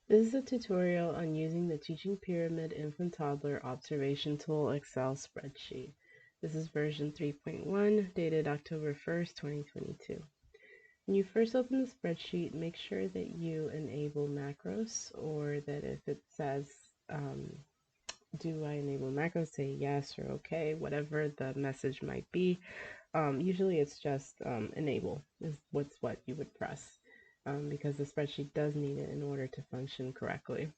This is a tutorial on using the Teaching Pyramid Infant Toddler Observation Tool Excel spreadsheet. This is version 3.1, dated October 1st, 2022. When you first open the spreadsheet, make sure that you enable macros, or that if it says, do I enable macros, say yes or okay, whatever the message might be. Usually it's just enable is what you would press. Because the spreadsheet does need it in order to function correctly.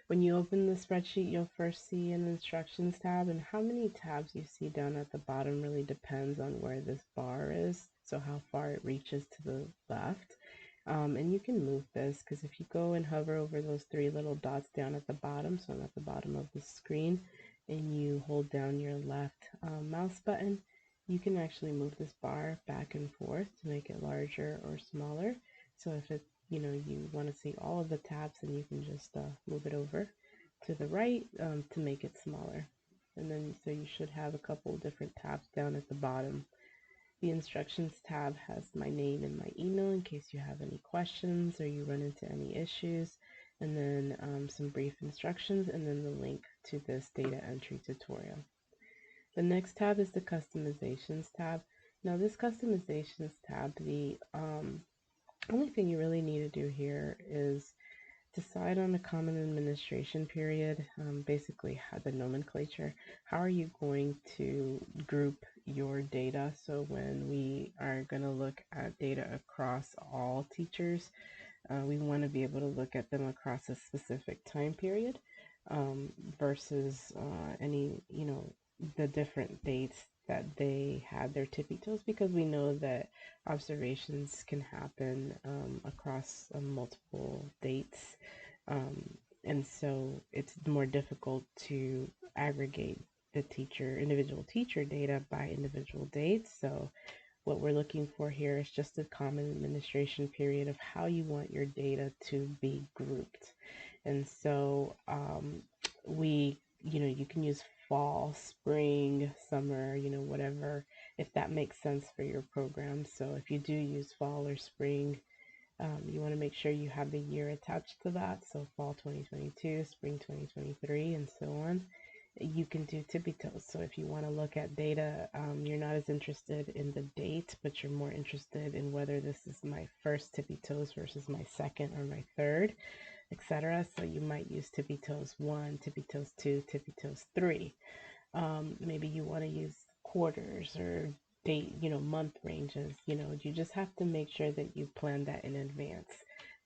When you open the spreadsheet, you'll first see an instructions tab, and how many tabs you see down at the bottom really depends on where this bar is, so how far it reaches to the left. And you can move this, because if you go and hover over those three little dots down at the bottom, so I'm at the bottom of the screen, and you hold down your left mouse button, you can actually move this bar back and forth to make it larger or smaller. So if it you want to see all of the tabs, and you can just move it over to the right to make it smaller. And then so you should have a couple different tabs down at the bottom. The instructions tab has my name and my email in case you have any questions or you run into any issues, and then some brief instructions, and then the link to this data entry tutorial. The next tab is the customizations tab. Now this customizations tab, the only thing you really need to do here is decide on a common administration period, basically the nomenclature. How are you going to group your data? So when we are going to look at data across all teachers, we want to be able to look at them across a specific time period versus the different dates that they had their TPITOS, because we know that observations can happen across multiple dates. And so it's more difficult to aggregate the individual teacher data by individual dates. So what we're looking for here is just a common administration period of how you want your data to be grouped. And so you can use fall, spring, summer, whatever, if that makes sense for your program. So if you do use fall or spring, you want to make sure you have the year attached to that. So fall 2022, spring 2023, and so on. You can do TPITOS. So if you want to look at data, you're not as interested in the date, but you're more interested in whether this is my first TPITOS versus my second or my third, etc. So you might use TPITOS 1, TPITOS 2, TPITOS 3. Maybe you want to use quarters or date, month ranges. You just have to make sure that you plan that in advance.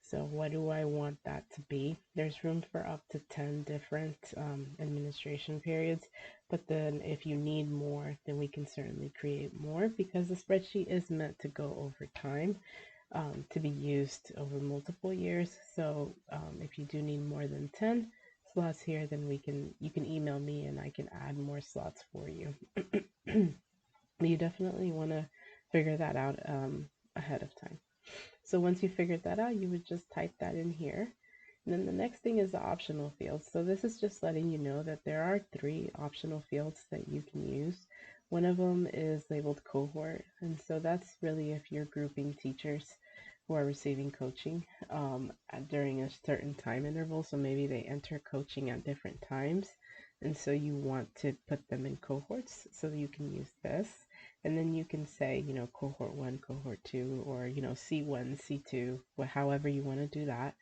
So what do I want that to be? There's room for up to 10 different administration periods, but then if you need more, then we can certainly create more, because the spreadsheet is meant to go over time, to be used over multiple years. So if you do need more than 10 slots here, then you can email me and I can add more slots for you. You definitely want to figure that out ahead of time. So once you figured that out, you would just type that in here. And then the next thing is the optional fields. So this is just letting you know that there are 3 optional fields that you can use. One of them is labeled cohort, and so that's really if you're grouping teachers who are receiving coaching during a certain time interval. So maybe they enter coaching at different times, and so you want to put them in cohorts, so you can use this. And then you can say, cohort 1, cohort 2, or, C1, C2, however you want to do that.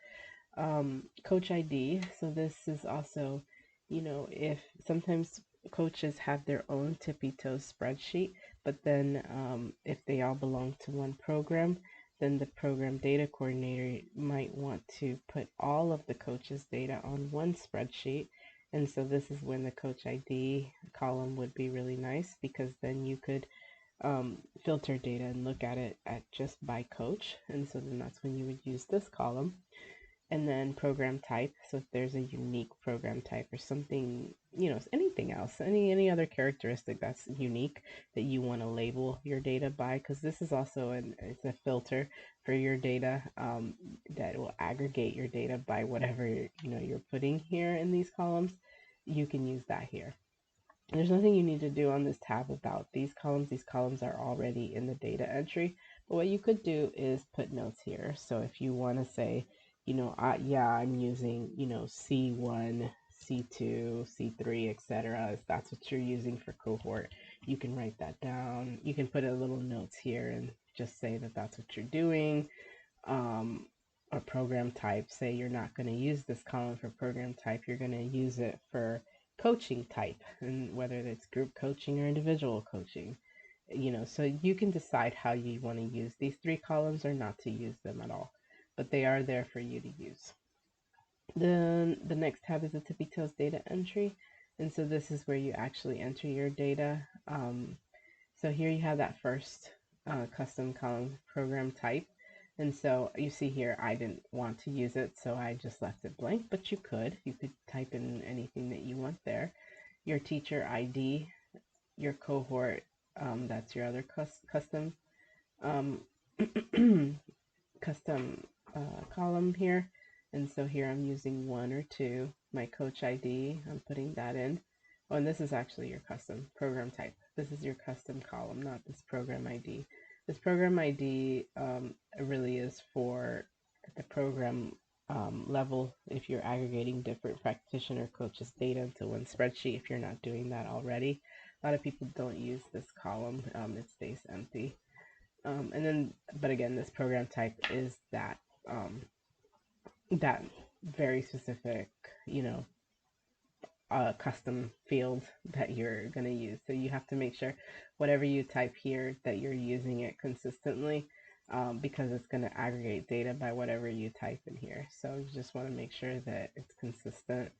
Coach ID. So this is also, if sometimes coaches have their own TPITOS spreadsheet, but then if they all belong to one program, then the program data coordinator might want to put all of the coaches' data on one spreadsheet. And so this is when the coach ID column would be really nice, because then you could filter data and look at it at just by coach. And so then that's when you would use this column. And then program type. So if there's a unique program type or something, anything else, any other characteristic that's unique that you want to label your data by, because this is also it's a filter for your data that will aggregate your data by whatever you're putting here in these columns. You can use that here. There's nothing you need to do on this tab about these columns. These columns are already in the data entry. But what you could do is put notes here. So if you want to say, yeah, I'm using, C1, C2, C3, etc. If that's what you're using for cohort, you can write that down. You can put a little notes here and just say that that's what you're doing. Or program type, say you're not going to use this column for program type, you're going to use it for coaching type, and whether it's group coaching or individual coaching, so you can decide how you want to use these three columns or not to use them at all, but they are there for you to use. Then the next tab is the TPITOS data entry, and so this is where you actually enter your data. So here you have that first custom column, program type. And so you see here, I didn't want to use it, so I just left it blank, but you could type in anything that you want there. Your teacher ID, your cohort, that's your other custom um, custom column here. And so here I'm using 1 or 2. My coach ID, I'm putting that in. Oh, and this is actually your custom program type. This is your custom column, not this program ID. This program ID really is for the program level if you're aggregating different practitioner coaches data into one spreadsheet, if you're not doing that already. A lot of people don't use this column. It stays empty. And then, but again, this program type is that that very specific, custom field that you're going to use. So you have to make sure whatever you type here that you're using it consistently, because it's going to aggregate data by whatever you type in here. So you just want to make sure that it's consistent.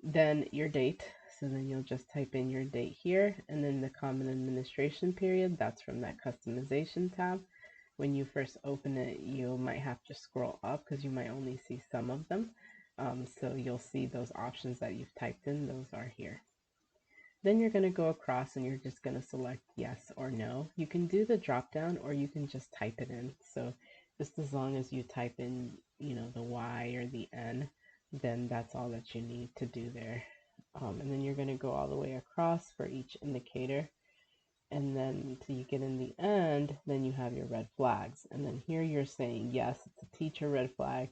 Then your date. So then you'll just type in your date here, and then the common administration period, that's from that customization tab. When you first open it, you might have to scroll up because you might only see some of them. So you'll see those options that you've typed in, those are here. Then you're going to go across and you're just going to select yes or no. You can do the drop down or you can just type it in. So just as long as you type in, the Y or the N, then that's all that you need to do there. And then you're going to go all the way across for each indicator. And then until you get in the end, then you have your red flags. And then here you're saying, yes, it's a teacher red flag.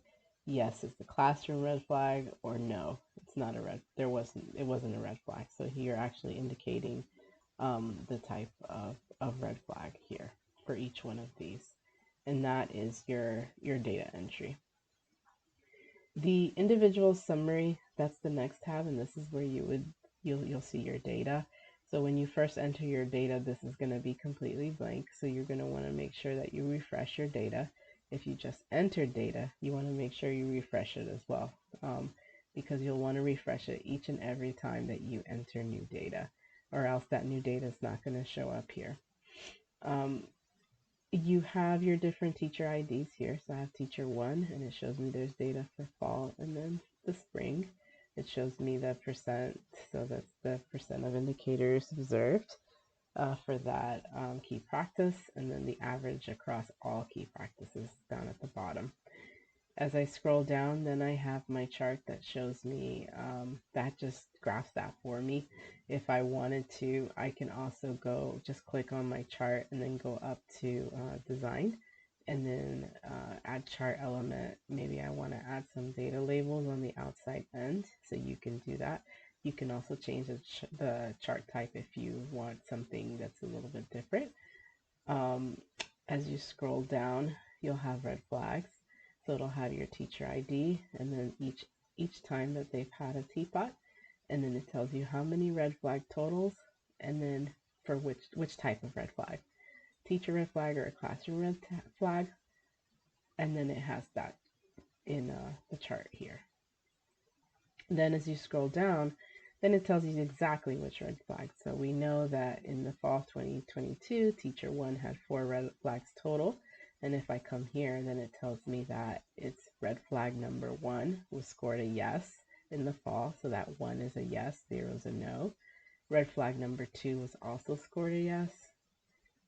Yes, it's the classroom red flag, or no, it's not a red. It wasn't a red flag. So here you're actually indicating the type of red flag here for each one of these. And that is your data entry. The individual summary, that's the next tab, and this is where you'll see your data. So when you first enter your data, this is going to be completely blank. So you're going to want to make sure that you refresh your data. If you just entered data, you want to make sure you refresh it as well, because you'll want to refresh it each and every time that you enter new data, or else that new data is not going to show up here. You have your different teacher IDs here. So I have teacher 1, and it shows me there's data for fall and then the spring. It shows me the percent, so that's the percent of indicators observed for that key practice, and then the average across all key practices down at the bottom. As I scroll down, then I have my chart that shows me, that just graphs that for me. If I wanted to, I can also go just click on my chart and then go up to design, and then add chart element. Maybe I want to add some data labels on the outside end, so you can do that. You can also change the chart type if you want something that's a little bit different. As you scroll down, you'll have red flags. So it'll have your teacher ID, and then each time that they've had a teapot, and then it tells you how many red flag totals, and then for which type of red flag, teacher red flag or a classroom red flag, and then it has that in the chart here. Then as you scroll down, then it tells you exactly which red flags. So we know that in the fall of 2022, teacher 1 had 4 red flags total. And if I come here, then it tells me that it's red flag number 1 was scored a yes in the fall. So that 1 is a yes, 0 is a no. Red flag number 2 was also scored a yes.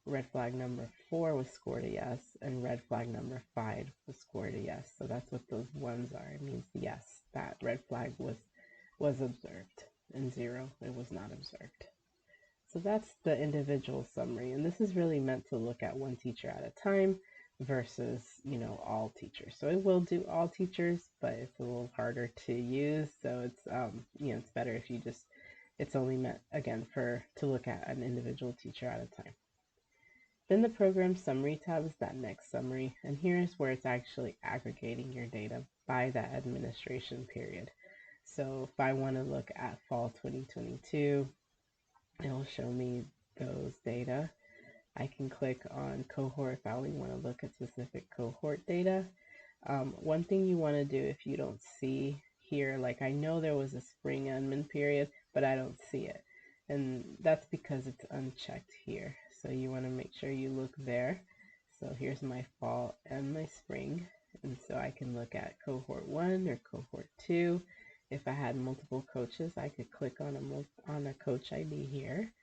Red flag number 4 was scored a yes. And red flag number 5 was scored a yes. So that's what those ones are. It means yes, that red flag was observed. And 0, it was not observed. So that's the individual summary. And this is really meant to look at one teacher at a time. versus, all teachers. So it will do all teachers, but it's a little harder to use. So it's, it's better if you just, it's only meant, again, to look at an individual teacher at a time. Then the program summary tab is that next summary, and here's where it's actually aggregating your data by that administration period. So if I want to look at fall 2022, it'll show me those data. I can click on cohort if I only want to look at specific cohort data. One thing you want to do if you don't see here, like I know there was a spring admin period, but I don't see it. And that's because it's unchecked here. So you want to make sure you look there. So here's my fall and my spring. And so I can look at cohort 1 or cohort 2. If I had multiple coaches, I could click on a coach ID here.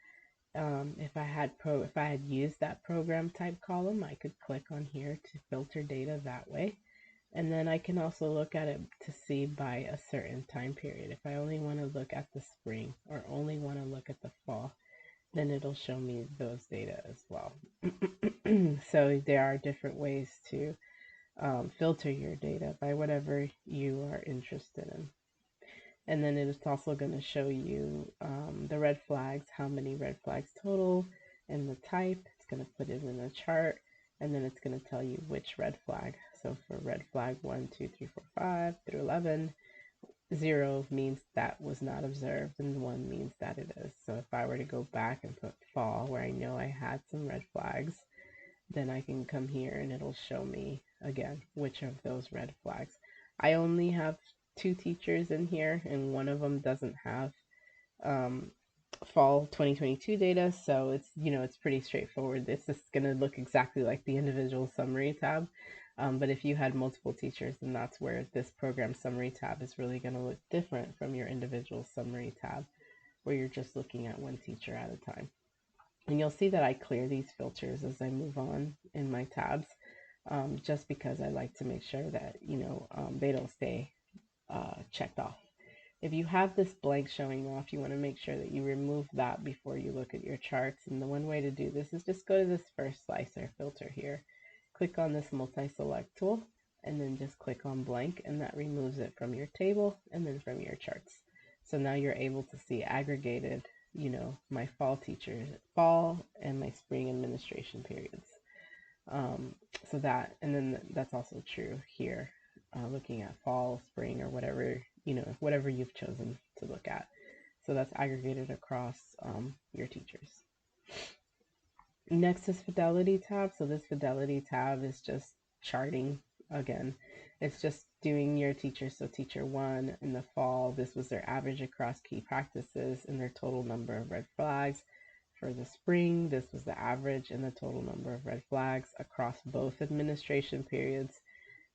If I had used that program type column, I could click on here to filter data that way. And then I can also look at it to see by a certain time period. If I only want to look at the spring or only want to look at the fall, then it'll show me those data as well. So there are different ways to filter your data by whatever you are interested in. And then it's also going to show you the red flags, how many red flags total, and the type. It's going to put it in a chart, and then it's going to tell you which red flag. So for red flag 1, 2, 3, 4, 5 through 11, 0 means that was not observed, and 1 means that it is. So if I were to go back and put fall, where I know I had some red flags, then I can come here and it'll show me again which of those red flags. I only have 2 teachers in here, and one of them doesn't have fall 2022 data, so it's it's pretty straightforward. It's just going to look exactly like the individual summary tab, but if you had multiple teachers, then that's where this program summary tab is really going to look different from your individual summary tab, where you're just looking at one teacher at a time. And you'll see that I clear these filters as I move on in my tabs, just because I like to make sure that they don't stay checked off. If you have this blank showing off, you want to make sure that you remove that before you look at your charts. And the one way to do this is just go to this first slicer filter here, click on this multi-select tool, and then just click on blank, and that removes it from your table and then from your charts. So now you're able to see aggregated, my fall and my spring administration periods. So that, and then that's also true here, looking at fall, spring, or whatever, whatever you've chosen to look at. So that's aggregated across your teachers. Next is Fidelity tab. So this Fidelity tab is just charting again. It's just doing your teachers. So teacher 1 in the fall, this was their average across key practices and their total number of red flags. For the spring, this was the average and the total number of red flags across both administration periods.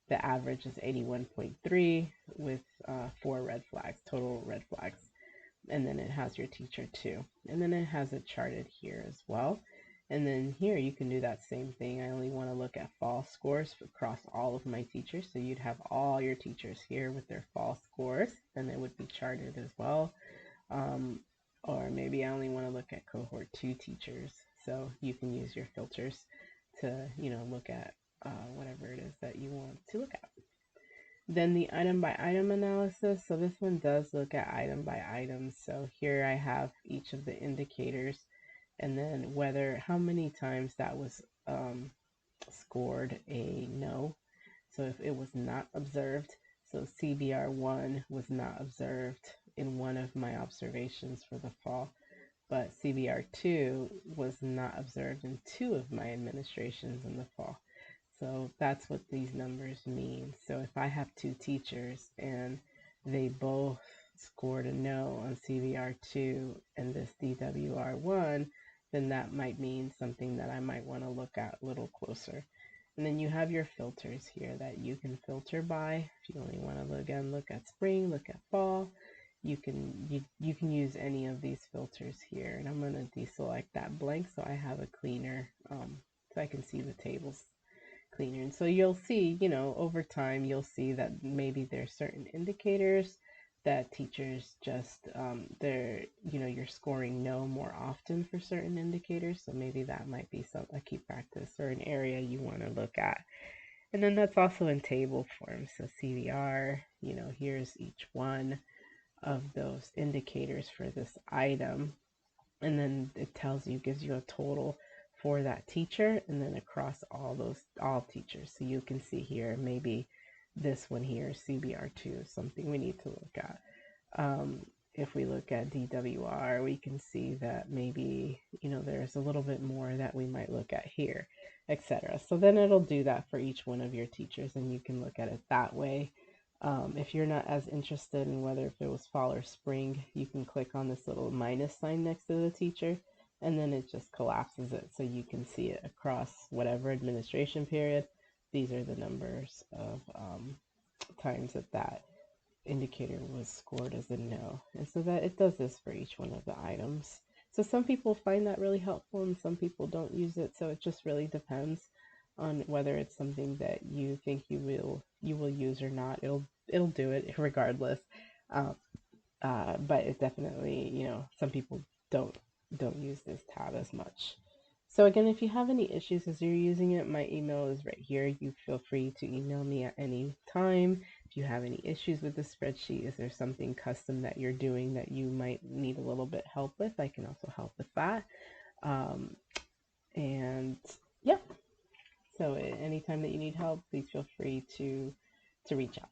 The average is 81.3 with 4 red flags, total red flags. And then it has your teacher 2. And then it has it charted here as well. And then here you can do that same thing. I only want to look at fall scores across all of my teachers. So you'd have all your teachers here with their fall scores, and they would be charted as well. Or maybe I only want to look at cohort 2 teachers. So you can use your filters to, look at whatever it is that you want to look at. Then the item by item analysis. So this one does look at item by item. So here I have each of the indicators, and then how many times that was scored a no. So if it was not observed, so CBR1 was not observed in one of my observations for the fall, but CBR2 was not observed in 2 of my administrations in the fall. So that's what these numbers mean. So if I have 2 teachers and they both scored a no on CBR2 and this DWR1, then that might mean something that I might want to look at a little closer. And then you have your filters here that you can filter by. If you only want to look at spring, look at fall, you can use any of these filters here. And I'm going to deselect that blank so I have a cleaner, so I can see the tables cleaner. And so you'll see, over time, you'll see that maybe there's certain indicators that teachers just they're you're scoring no more often for certain indicators, so maybe that might be a key practice or an area you want to look at. And then that's also in table form. So CVR, here's each one of those indicators for this item. And then it gives you a total for that teacher and then across all teachers. So you can see here, maybe this one here, CBR2, is something we need to look at. If we look at DWR, we can see that maybe, there's a little bit more that we might look at here, etc. So then it'll do that for each one of your teachers, and you can look at it that way. If you're not as interested in whether if it was fall or spring, you can click on this little minus sign next to the teacher, and then it just collapses it so you can see it across whatever administration period. These are the numbers of times that indicator was scored as a no. And so that it does this for each one of the items. So some people find that really helpful and some people don't use it. So it just really depends on whether it's something that you think you will use or not. It'll do it regardless. But it definitely, some people don't use this tab as much. So again, if you have any issues as you're using it, my email is right here. You feel free to email me at any time. If you have any issues with the spreadsheet, is there something custom that you're doing that you might need a little bit help with? I can also help with that. And yeah, so anytime that you need help, please feel free to reach out.